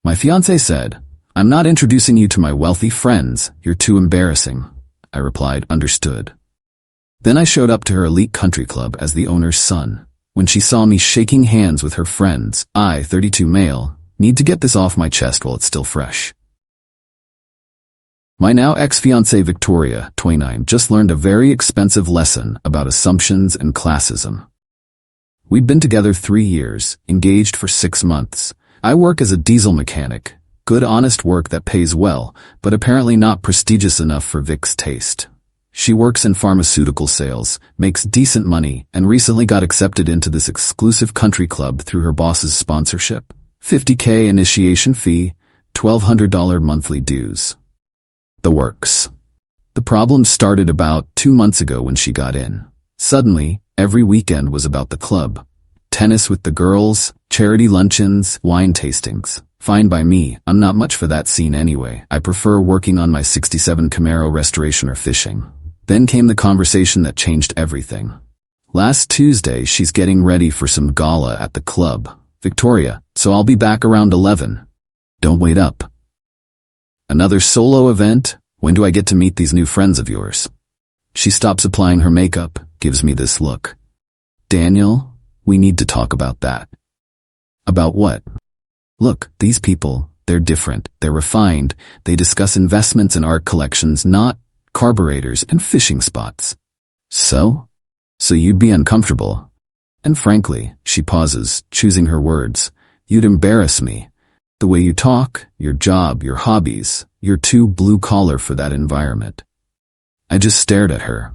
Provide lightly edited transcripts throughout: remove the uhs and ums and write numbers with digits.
My fiancé said, "I'm not introducing you to my wealthy friends. You're too embarrassing." I replied, "Understood." Then I showed up to her elite country club as the owner's son. When she saw me shaking hands with her friends, I, 32 male, need to get this off my chest while it's still fresh. My now ex-fiancée Victoria, 29, just learned a very expensive lesson about assumptions and classism. We'd been together 3 years, engaged for 6 months. I work as a diesel mechanic, good honest work that pays well, but apparently not prestigious enough for Vic's taste. She works in pharmaceutical sales, makes decent money, and recently got accepted into this exclusive country club through her boss's sponsorship. $50K initiation fee, $1,200 monthly dues. The works. The problem started about 2 months ago when she got in. Suddenly, every weekend was about the club. Tennis with the girls, charity luncheons, wine tastings. Fine by me, I'm not much for that scene anyway. I prefer working on my 67 Camaro restoration or fishing. Then came the conversation that changed everything. Last Tuesday, she's getting ready for some gala at the club. "Victoria, so I'll be back around 11. Don't wait up." "Another solo event? When do I get to meet these new friends of yours?" She stops applying her makeup, gives me this look. "Daniel, we need to talk about that." "About what?" "Look, these people, they're different, they're refined, they discuss investments in art collections, not carburetors and fishing spots." So you'd be uncomfortable. And frankly, she pauses, choosing her words, "You'd embarrass me. The way you talk, your job, your hobbies, you're too blue-collar for that environment." I just stared at her.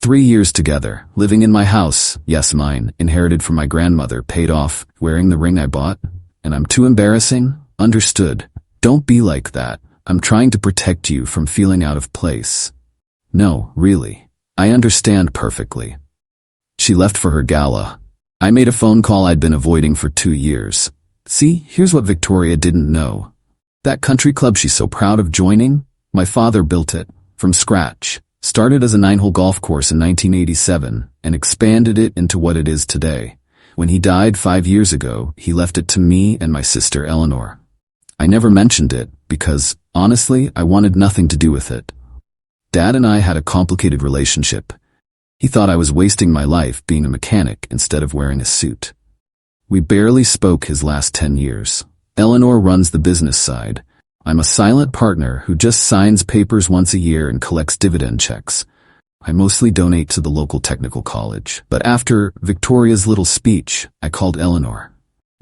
3 years together, living in my house, yes mine, inherited from my grandmother, paid off, wearing the ring I bought, and I'm too embarrassing? Understood. Don't be like that. I'm trying to protect you from feeling out of place. No, really. I understand perfectly. She left for her gala. I made a phone call I'd been avoiding for 2 years. See, here's what Victoria didn't know. That country club she's so proud of joining? My father built it, from scratch. Started as a 9-hole golf course in 1987, and expanded it into what it is today. When he died 5 years ago, he left it to me and my sister Eleanor. I never mentioned it, because, honestly, I wanted nothing to do with it. Dad and I had a complicated relationship. He thought I was wasting my life being a mechanic instead of wearing a suit. We barely spoke his last 10 years. Eleanor runs the business side. I'm a silent partner who just signs papers once a year and collects dividend checks. I mostly donate to the local technical college. But after Victoria's little speech, I called Eleanor.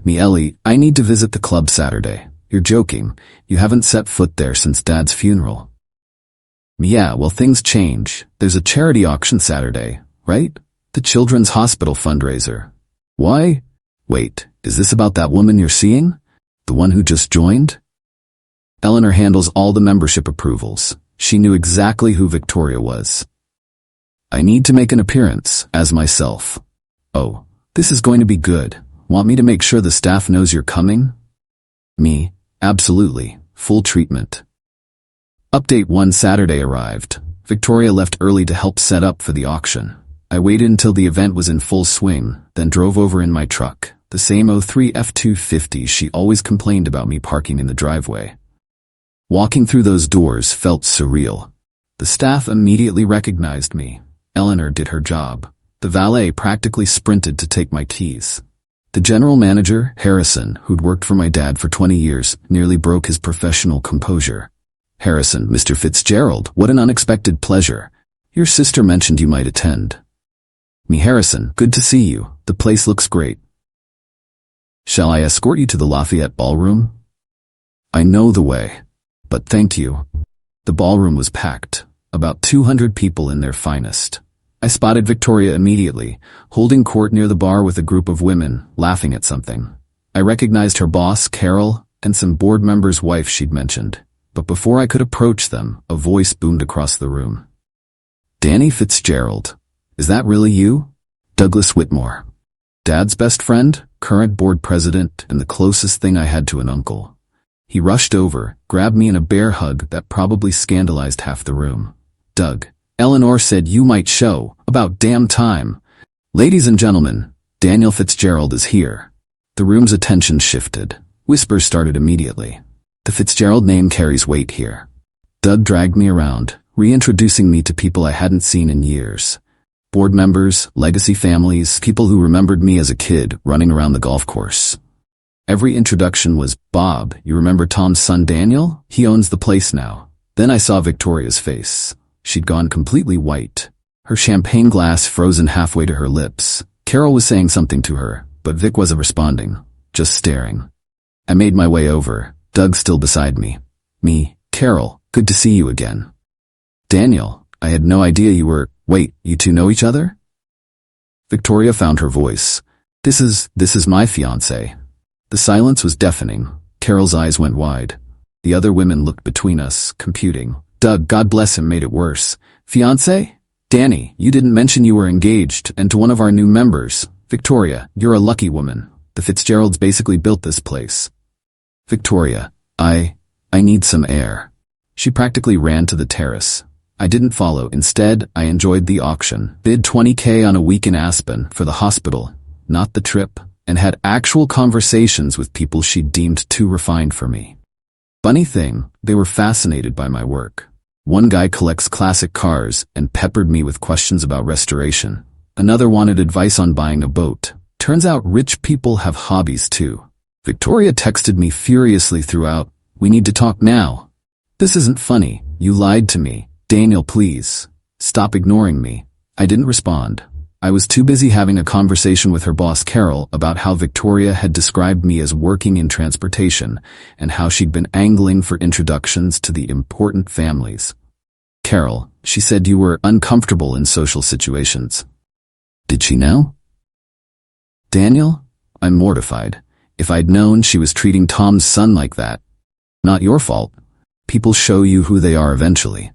"Me Ellie, I need to visit the club Saturday." "You're joking. You haven't set foot there since Dad's funeral." "Yeah, well, things change. There's a charity auction Saturday, right? The Children's Hospital fundraiser." "Why? Wait, is this about that woman you're seeing? The one who just joined?" Eleanor handles all the membership approvals. She knew exactly who Victoria was. "I need to make an appearance, as myself." "Oh, this is going to be good. Want me to make sure the staff knows you're coming?" "Me? Absolutely. Full treatment." Update 1 Saturday arrived. Victoria left early to help set up for the auction. I waited until the event was in full swing, then drove over in my truck, the same 03 F250 she always complained about me parking in the driveway. Walking through those doors felt surreal. The staff immediately recognized me. Eleanor did her job. The valet practically sprinted to take my keys. The general manager, Harrison, who'd worked for my dad for 20 years, nearly broke his professional composure. "Harrison, Mr. Fitzgerald, what an unexpected pleasure. Your sister mentioned you might attend." "Me Harrison, good to see you. The place looks great. Shall I escort you to the Lafayette Ballroom?" "I know the way. But thank you." The ballroom was packed, about 200 people in their finest. I spotted Victoria immediately, holding court near the bar with a group of women, laughing at something. I recognized her boss, Carol, and some board member's wife she'd mentioned. But before I could approach them, a voice boomed across the room. "Danny Fitzgerald. Is that really you?" "Douglas Whitmore. Dad's best friend, current board president, and the closest thing I had to an uncle." He rushed over, grabbed me in a bear hug that probably scandalized half the room. "Doug, Eleanor said you might show. About damn time. Ladies and gentlemen, Daniel Fitzgerald is here." The room's attention shifted. Whispers started immediately. The Fitzgerald name carries weight here. Doug dragged me around, reintroducing me to people I hadn't seen in years. Board members, legacy families, people who remembered me as a kid running around the golf course. Every introduction was, "Bob, you remember Tom's son Daniel? He owns the place now." Then I saw Victoria's face. She'd gone completely white. Her champagne glass frozen halfway to her lips. Carol was saying something to her, but Vic wasn't responding, just staring. I made my way over, Doug still beside me. "Me, Carol, good to see you again." "Daniel, I had no idea you were— Wait, you two know each other?" Victoria found her voice. This is my fiancé." The silence was deafening. Carol's eyes went wide. The other women looked between us, computing. Doug, God bless him, made it worse. "Fiancé? Danny, you didn't mention you were engaged, and to one of our new members. Victoria, you're a lucky woman. The Fitzgeralds basically built this place." "Victoria, I need some air." She practically ran to the terrace. I didn't follow. Instead, I enjoyed the auction, bid $20K on a week in Aspen for the hospital, not the trip, and had actual conversations with people she deemed too refined for me. Funny thing, they were fascinated by my work. One guy collects classic cars and peppered me with questions about restoration. Another wanted advice on buying a boat. Turns out rich people have hobbies too. Victoria texted me furiously throughout, "We need to talk now." "This isn't funny. You lied to me. Daniel, please. Stop ignoring me." I didn't respond. I was too busy having a conversation with her boss Carol about how Victoria had described me as working in transportation and how she'd been angling for introductions to the important families. "Carol, she said you were uncomfortable in social situations." "Did she know?" "Daniel, I'm mortified. If I'd known she was treating Tom's son like that." "Not your fault. People show you who they are eventually."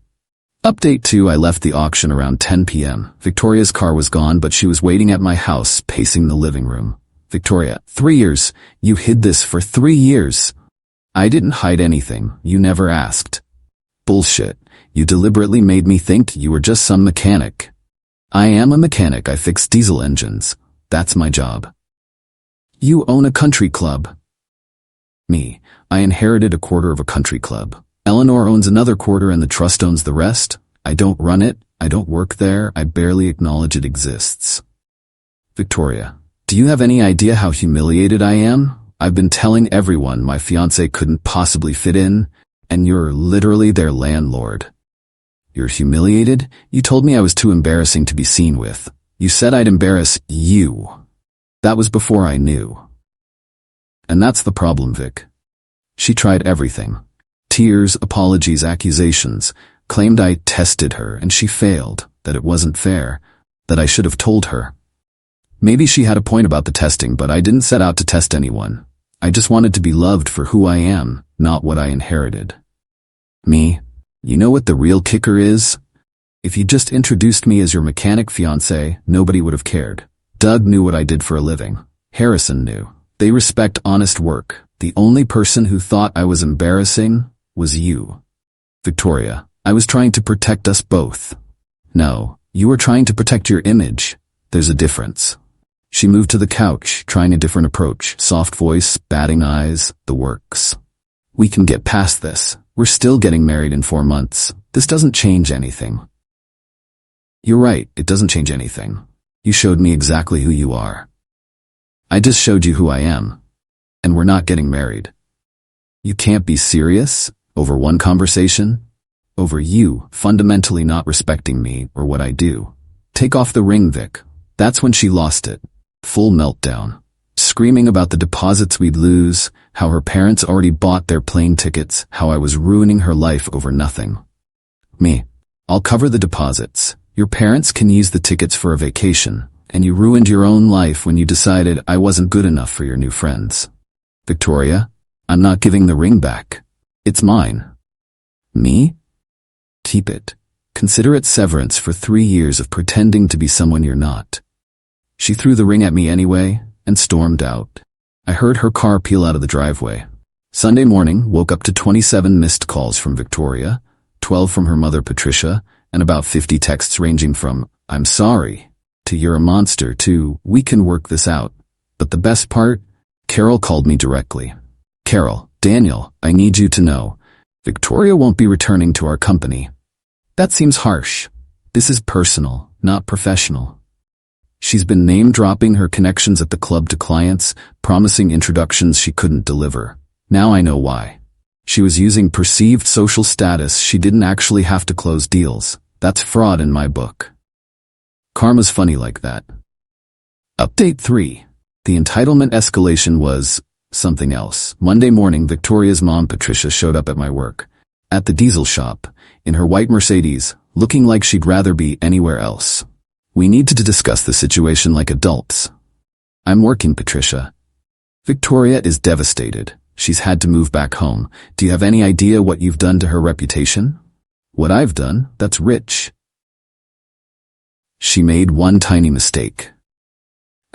Update 2: I left the auction around 10 p.m. Victoria's car was gone, but she was waiting at my house, pacing the living room. "Victoria, 3 years. You hid this for 3 years." "I didn't hide anything. You never asked." "Bullshit. You deliberately made me think you were just some mechanic." "I am a mechanic. I fix diesel engines. That's my job." "You own a country club." "Me. I inherited a quarter of a country club. Eleanor owns another quarter and the trust owns the rest. I don't run it. I don't work there. I barely acknowledge it exists." "Victoria, do you have any idea how humiliated I am? I've been telling everyone my fiancé couldn't possibly fit in, and you're literally their landlord." "You're humiliated? You told me I was too embarrassing to be seen with. You said I'd embarrass you. That was before I knew." And that's the problem, Vic. She tried everything. Tears, apologies, accusations, claimed I tested her and she failed, that it wasn't fair, that I should have told her. Maybe she had a point about the testing, but I didn't set out to test anyone. I just wanted to be loved for who I am, not what I inherited. Me? You know what the real kicker is? If you just introduced me as your mechanic fiancé, nobody would have cared. Doug knew what I did for a living. Harrison knew. They respect honest work. The only person who thought I was embarrassing was you. Victoria, I was trying to protect us both. No, you were trying to protect your image. There's a difference. She moved to the couch, trying a different approach. Soft voice, batting eyes, the works. We can get past this. We're still getting married in 4 months. This doesn't change anything. You're right, it doesn't change anything. You showed me exactly who you are. I just showed you who I am. And we're not getting married. You can't be serious? Over one conversation? Over you fundamentally not respecting me or what I do. Take off the ring, Vic. That's when she lost it. Full meltdown. Screaming about the deposits we'd lose, how her parents already bought their plane tickets, how I was ruining her life over nothing. Me. I'll cover the deposits. Your parents can use the tickets for a vacation, and you ruined your own life when you decided I wasn't good enough for your new friends. Victoria, I'm not giving the ring back. It's mine. Me? Keep it. Consider it severance for 3 years of pretending to be someone you're not. She threw the ring at me anyway and stormed out. I heard her car peel out of the driveway. Sunday morning, woke up to 27 missed calls from Victoria, 12 from her mother Patricia, and about 50 texts ranging from, "I'm sorry," to "You're a monster," to "We can work this out." But the best part? Carol called me directly. Carol, Daniel, I need you to know. Victoria won't be returning to our company. That seems harsh. This is personal, not professional. She's been name-dropping her connections at the club to clients, promising introductions she couldn't deliver. Now I know why. She was using perceived social status. She didn't actually have to close deals. That's fraud in my book. Karma's funny like that. Update 3. The entitlement escalation was something else. Monday morning, Victoria's mom, Patricia, showed up at my work, at the diesel shop, in her white Mercedes, looking like she'd rather be anywhere else. We need to discuss the situation like adults. I'm working, Patricia. Victoria is devastated. She's had to move back home. Do you have any idea what you've done to her reputation? What I've done, that's rich. She made one tiny mistake.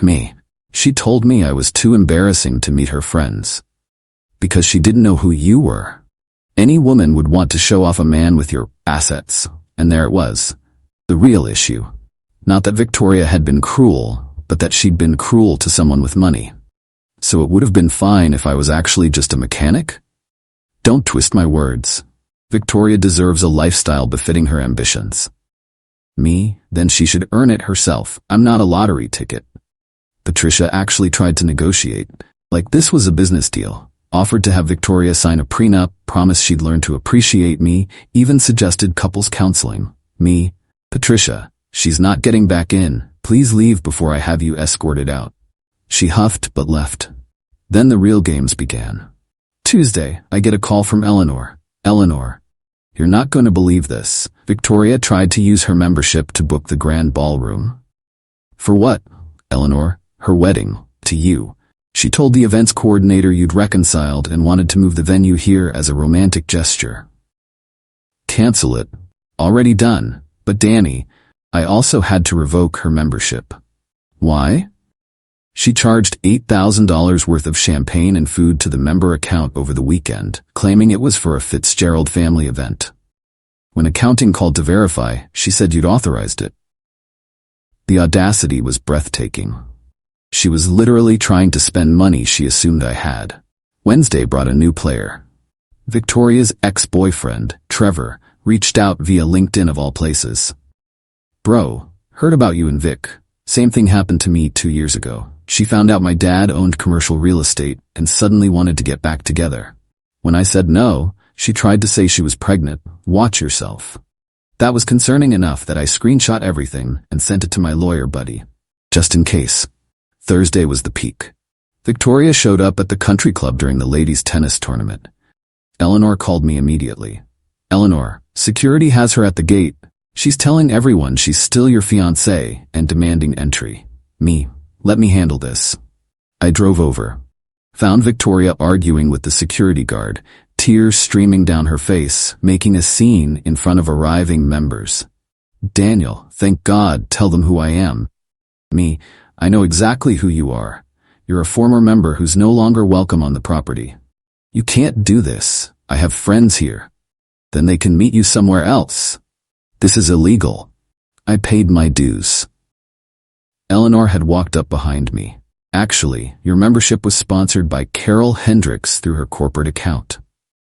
Me. She told me I was too embarrassing to meet her friends. Because she didn't know who you were. Any woman would want to show off a man with your assets, and there it was. The real issue. Not that Victoria had been cruel, but that she'd been cruel to someone with money. So it would have been fine if I was actually just a mechanic? Don't twist my words. Victoria deserves a lifestyle befitting her ambitions. Me? Then she should earn it herself. I'm not a lottery ticket. Patricia actually tried to negotiate, like this was a business deal. Offered to have Victoria sign a prenup, promised she'd learn to appreciate me, even suggested couples counseling. Me? Patricia, she's not getting back in. Please leave before I have you escorted out. She huffed but left. Then the real games began. Tuesday, I get a call from Eleanor. Eleanor, you're not going to believe this. Victoria tried to use her membership to book the grand ballroom. For what, Eleanor? Her wedding, to you. She told the events coordinator you'd reconciled and wanted to move the venue here as a romantic gesture. Cancel it. Already done. But Danny, I also had to revoke her membership. Why? She charged $8,000 worth of champagne and food to the member account over the weekend, claiming it was for a Fitzgerald family event. When accounting called to verify, she said you'd authorized it. The audacity was breathtaking. She was literally trying to spend money she assumed I had. Wednesday brought a new player. Victoria's ex-boyfriend, Trevor, reached out via LinkedIn of all places. Bro, heard about you and Vic. Same thing happened to me 2 years ago. She found out my dad owned commercial real estate and suddenly wanted to get back together. When I said no, she tried to say she was pregnant. Watch yourself. That was concerning enough that I screenshot everything and sent it to my lawyer buddy. Just in case. Thursday was the peak. Victoria showed up at the country club during the ladies' tennis tournament. Eleanor called me immediately. Eleanor, security has her at the gate. She's telling everyone she's still your fiancée and demanding entry. Me, let me handle this. I drove over. Found Victoria arguing with the security guard, tears streaming down her face, making a scene in front of arriving members. Daniel, thank God, tell them who I am. Me, I know exactly who you are. You're a former member who's no longer welcome on the property. You can't do this. I have friends here. Then they can meet you somewhere else. This is illegal. I paid my dues. Eleanor had walked up behind me. Actually, your membership was sponsored by Carol Hendricks through her corporate account.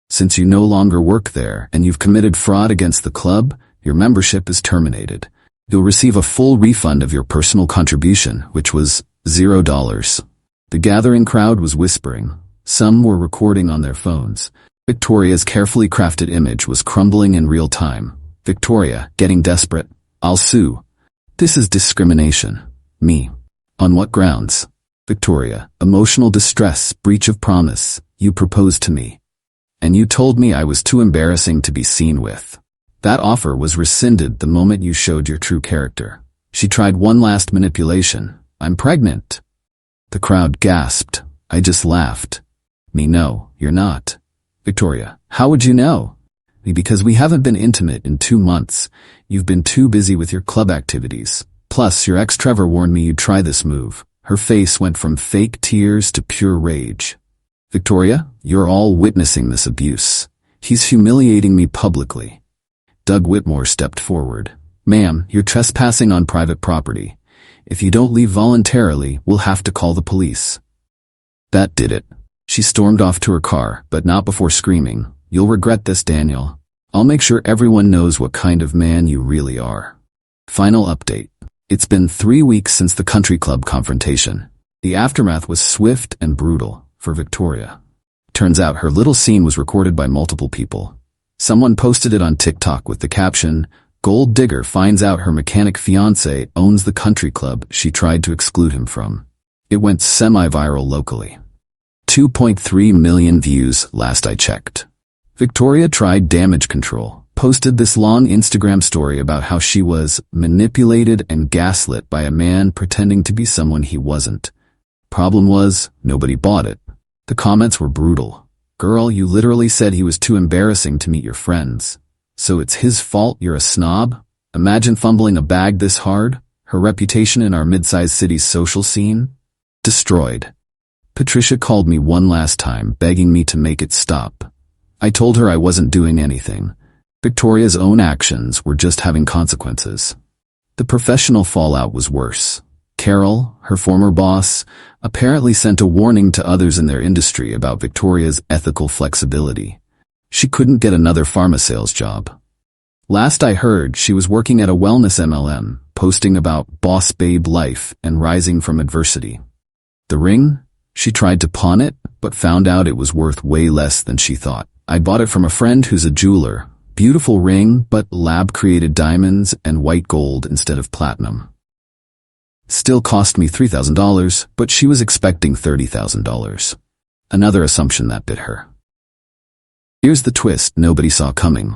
Since you no longer work there and you've committed fraud against the club, your membership is terminated. You'll receive a full refund of your personal contribution, which was $0. The gathering crowd was whispering. Some were recording on their phones. Victoria's carefully crafted image was crumbling in real time. Victoria, getting desperate. I'll sue. This is discrimination. Me. On what grounds? Victoria, emotional distress, breach of promise. You proposed to me. And you told me I was too embarrassing to be seen with. That offer was rescinded the moment you showed your true character. She tried one last manipulation. I'm pregnant. The crowd gasped. I just laughed. Me, no, you're not. Victoria, how would you know? Me, because we haven't been intimate in 2 months. You've been too busy with your club activities. Plus, your ex Trevor warned me you'd try this move. Her face went from fake tears to pure rage. Victoria, you're all witnessing this abuse. He's humiliating me publicly. Doug Whitmore stepped forward. Ma'am, you're trespassing on private property. If you don't leave voluntarily, we'll have to call the police. That did it. She stormed off to her car, but not before screaming, "You'll regret this, Daniel. I'll make sure everyone knows what kind of man you really are." Final update. It's been 3 weeks since the country club confrontation. The aftermath was swift and brutal for Victoria. Turns out her little scene was recorded by multiple people. Someone posted it on TikTok with the caption, "Gold digger finds out her mechanic fiancé owns the country club she tried to exclude him from." It went semi-viral locally. 2.3 million views last I checked. Victoria tried damage control, posted this long Instagram story about how she was manipulated and gaslit by a man pretending to be someone he wasn't. Problem was, nobody bought it. The comments were brutal. "Girl, you literally said he was too embarrassing to meet your friends. So it's his fault you're a snob? Imagine fumbling a bag this hard." Her reputation in our mid-sized city's social scene? Destroyed. Patricia called me one last time, begging me to make it stop. I told her I wasn't doing anything. Victoria's own actions were just having consequences. The professional fallout was worse. Carol, her former boss, apparently sent a warning to others in their industry about Victoria's ethical flexibility. She couldn't get another pharma sales job. Last I heard, she was working at a wellness MLM, posting about boss babe life and rising from adversity. The ring? She tried to pawn it, but found out it was worth way less than she thought. I bought it from a friend who's a jeweler. Beautiful ring, but lab-created diamonds and white gold instead of platinum. Still cost me $3,000, but she was expecting $30,000. Another assumption that bit her. Here's the twist nobody saw coming.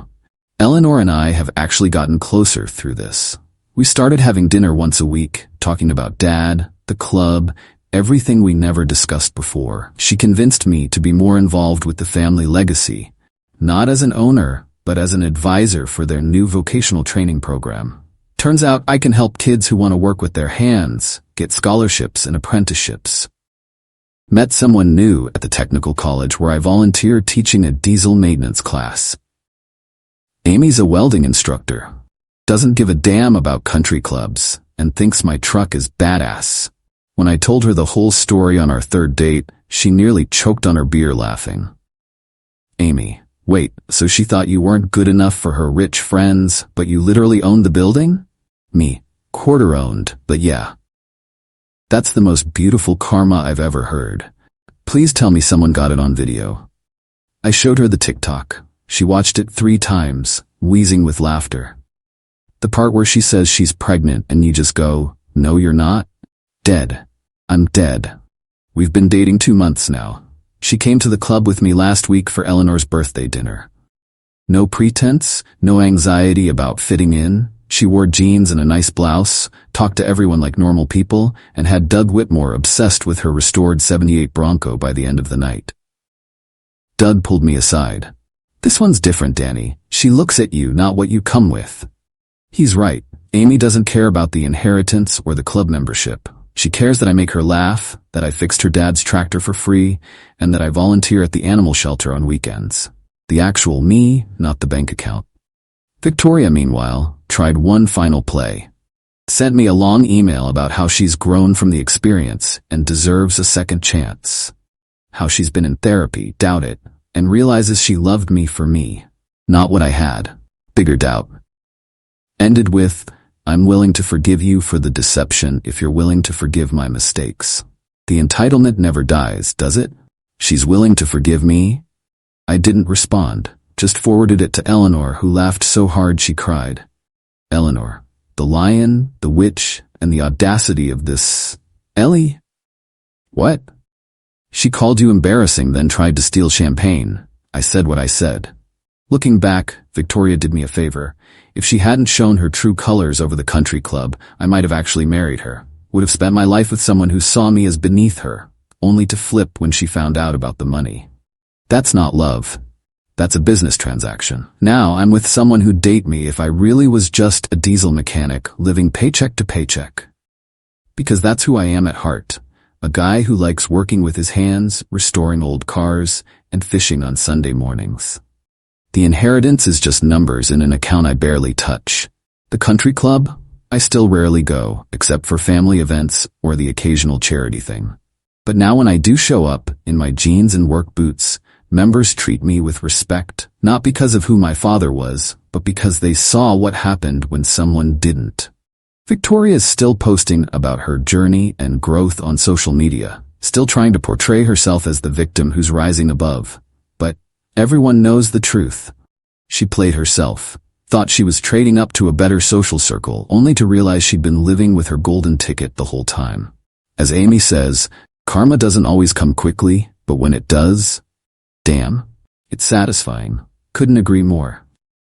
Eleanor and I have actually gotten closer through this. We started having dinner once a week, talking about Dad, the club, everything we never discussed before. She convinced me to be more involved with the family legacy, not as an owner, but as an advisor for their new vocational training program. Turns out I can help kids who want to work with their hands get scholarships and apprenticeships. Met someone new at the technical college where I volunteered teaching a diesel maintenance class. Amy's a welding instructor, doesn't give a damn about country clubs, and thinks my truck is badass. When I told her the whole story on our third date, she nearly choked on her beer laughing. Amy, wait, so she thought you weren't good enough for her rich friends, but you literally owned the building? Me, quarter-owned, but yeah. That's the most beautiful karma I've ever heard. Please tell me someone got it on video. I showed her the TikTok. She watched it 3 times, wheezing with laughter. The part where she says she's pregnant and you just go, "No, you're not." Dead. I'm dead. We've been dating 2 months now. She came to the club with me last week for Eleanor's birthday dinner. No pretense, no anxiety about fitting in. She wore jeans and a nice blouse, talked to everyone like normal people, and had Doug Whitmore obsessed with her restored '78 Bronco by the end of the night. Doug pulled me aside. "This one's different, Danny. She looks at you, not what you come with." He's right. Amy doesn't care about the inheritance or the club membership. She cares that I make her laugh, that I fixed her dad's tractor for free, and that I volunteer at the animal shelter on weekends. The actual me, not the bank account. Victoria, meanwhile, tried one final play. Sent me a long email about how she's grown from the experience and deserves a second chance. How she's been in therapy, doubt it, and realizes she loved me for me, not what I had. Bigger doubt. Ended with, "I'm willing to forgive you for the deception if you're willing to forgive my mistakes." The entitlement never dies, does it? She's willing to forgive me? I didn't respond, just forwarded it to Eleanor, who laughed so hard she cried. Eleanor, the lion, the witch, and the audacity of this. Ellie? What? She called you embarrassing, then tried to steal champagne. I said what I said. Looking back, Victoria did me a favor. If she hadn't shown her true colors over the country club, I might have actually married her. Would have spent my life with someone who saw me as beneath her, only to flip when she found out about the money. That's not love. That's a business transaction. Now I'm with someone who'd date me if I really was just a diesel mechanic living paycheck to paycheck. Because that's who I am at heart. A guy who likes working with his hands, restoring old cars, and fishing on Sunday mornings. The inheritance is just numbers in an account I barely touch. The country club? I still rarely go, except for family events or the occasional charity thing. But now when I do show up, in my jeans and work boots, members treat me with respect, not because of who my father was, but because they saw what happened when someone didn't. Victoria is still posting about her journey and growth on social media, still trying to portray herself as the victim who's rising above. But everyone knows the truth. She played herself, thought she was trading up to a better social circle, only to realize she'd been living with her golden ticket the whole time. As Amy says, karma doesn't always come quickly, but when it does, damn, it's satisfying. Couldn't agree more.